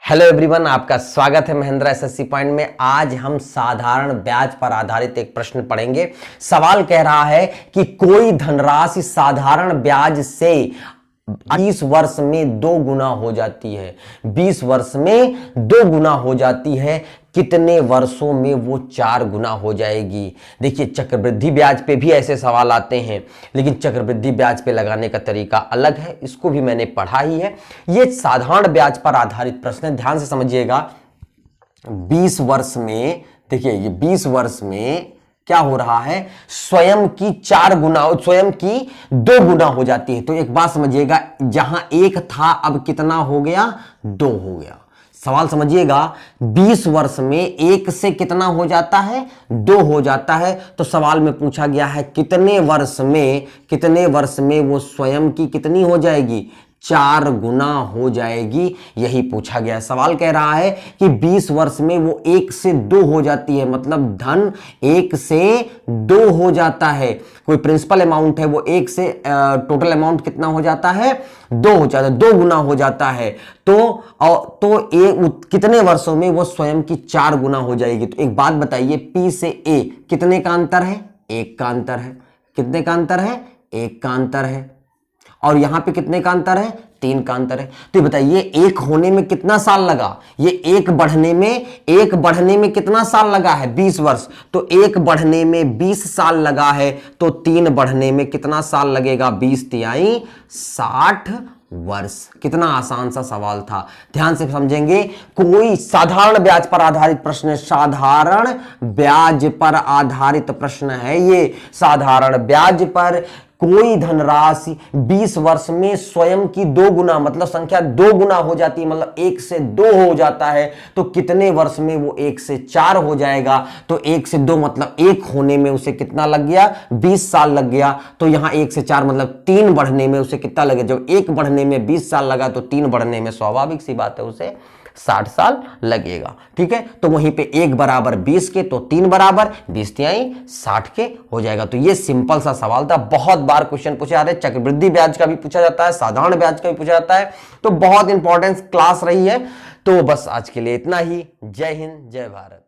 Hello everyone, आपका स्वागत है महेंद्र एसएससी पॉइंट में। आज हम साधारण ब्याज पर आधारित एक प्रश्न पढ़ेंगे। सवाल कह रहा है कि कोई धनराशि साधारण ब्याज से 20 वर्ष में 2 गुना हो जाती है। 20 वर्ष में 2 गुना हो जाती है, कितने वर्षों में वो 4 गुना हो जाएगी? देखिए, चक्रवृद्धि ब्याज पे भी ऐसे सवाल आते हैं, लेकिन चक्रवृद्धि ब्याज पे लगाने का तरीका अलग है। इसको भी मैंने पढ़ा ही है। ये साधारण ब्याज पर आधारित प्रश्न है, ध्यान से समझिएगा। 20 वर्ष में, देखिए ये 20 वर्ष में क्या हो रहा है, स्वयं की 4 गुना, स्वयं की 2 गुना हो जाती है। तो एक बात समझिएगा, जहां 1 था अब कितना हो गया, 2 हो गया। सवाल समझिएगा, 20 वर्ष में 1 से कितना हो जाता है, 2 हो जाता है। तो सवाल में पूछा गया है कितने वर्ष में वो स्वयं की कितनी हो जाएगी, 4 गुना हो जाएगी, यही पूछा गया। सवाल कह रहा है कि 20 वर्ष में वो 1 से 2 हो जाती है, मतलब धन 1 से 2 हो जाता है। कोई प्रिंसिपल अमाउंट है, वो 1 से टोटल अमाउंट कितना हो जाता है, 2 हो जाता है, 2 गुना हो जाता है। तो कितने वर्षों में वो स्वयं की 4 गुना हो जाएगी? तो एक बात बताइए, P से A कितने का अंतर है, 1 का अंतर है। कितने का अंतर है, 1 का अंतर है। और यहां पे कितने का अंतर है, 3 का अंतर है। तो बताइए 1 होने में कितना साल लगा, ये 1 बढ़ने में कितना साल लगा है, 20 वर्ष। तो 1 बढ़ने में 20 साल लगा है, तो 3 बढ़ने में कितना साल लगेगा, 20 तिहाई 60 वर्ष। कितना आसान सा सवाल था, ध्यान से समझेंगे। कोई साधारण ब्याज पर आधारित प्रश्न है, साधारण ब्याज पर आधारित प्रश्न है ये। साधारण ब्याज पर कोई धनराशि 20 वर्ष में स्वयं की 2 गुना, मतलब संख्या 2 गुना हो जाती है, मतलब 1 से 2 हो जाता है। तो कितने वर्ष में वो 1 से 4 हो जाएगा? तो 1 से 2 मतलब 1 होने में उसे कितना लग गया, 20 साल लग गया। तो यहां 1 से 4 मतलब 3 बढ़ने में उसे कितना लगे, जब 1 बढ़ने में 20 साल लगा तो 3 बढ़ने में स्वाभाविक सी बात है उसे 60 साल लगेगा। ठीक है, तो वहीं पे 1 बराबर 20 के, तो 3 बराबर 20 तिहाई 60 के हो जाएगा। तो ये सिंपल सा सवाल था। बहुत बार क्वेश्चन पूछे जाते हैं, चक्रवृद्धि ब्याज का भी पूछा जाता है, साधारण ब्याज का भी पूछा जाता है। तो बहुत इंपॉर्टेंट क्लास रही है। तो बस आज के लिए इतना ही। जय हिंद, जय भारत।